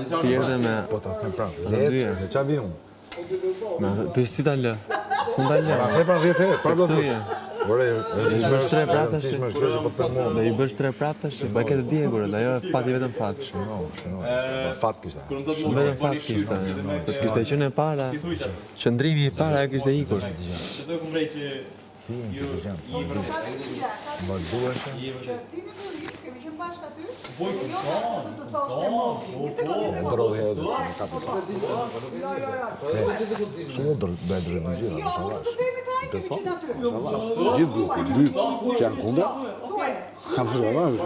Ti erdhe me... Po ta them pranë. Letë, në qa vi unë? Për si ta lë? Së më ta lë? Ma the pra 10 herë, pra do të Këtëje. Ore, I bësh 3 praptash? si shme shkreqë për të mua. Dhe i bësh 3 praptash? Ba ke të djegur, dhe ajo fati vetëm fat. Fat kishta. Vetëm fat kishte. Se kishte qenë e para, qëndrimi i para e kishte ikur. Ti inteligent. Më duhet të... Ti në fillim kemi qenë bashkë aty. Jo, të thoshte mo. Një sekondë. Ndrodhe edhe në kapit. Jo. Shumë do të drejtë në gjitha. Jo, mund të themi të ajë kemi qenë aty. Gjithë grupi, dy që janë kundra, kam shëllarë,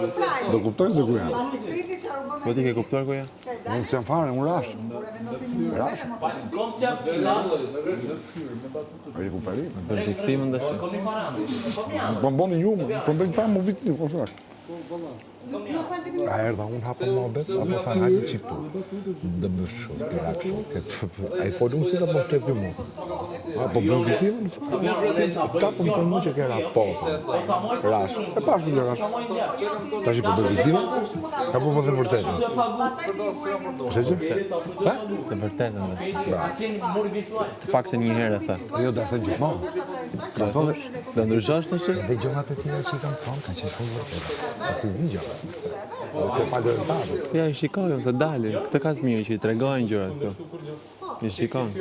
do kuptojnë se ku janë. Pasi piti që arru Po ti ke kuptuar ku ja? Unë që janë fare, unë rash. Rash. Rikuperim. Për viktimën dhe shi. Po mboni ju, po mbeni ta më viktim, po shak. A erdha unë hapa më bet, apo tha hajde qipu. Dhe më shumë, pira kështu. A i folun të më flet për mu. A po bën viktimën? Ta po më thënë mu që kera po. Rash. E pa shumë që rash. Ta që po bën viktimën? Ka po më dhe vërtetën. Shë që? Të vërtetën dhe. Të pak të një herë e tha. Jo, da thënë gjithmonë. Ka thonë, Dhe ndryshosh në shi? dhe gjonat e tjera që i kam thonë, ka qenë shumë vërtetë. A ti s'di gjonat. Dhe të pagërëtarë. Ja, i shikojnë, të dalin. Këtë ka të mirë që i tregojnë gjërat këto. I shikojnë.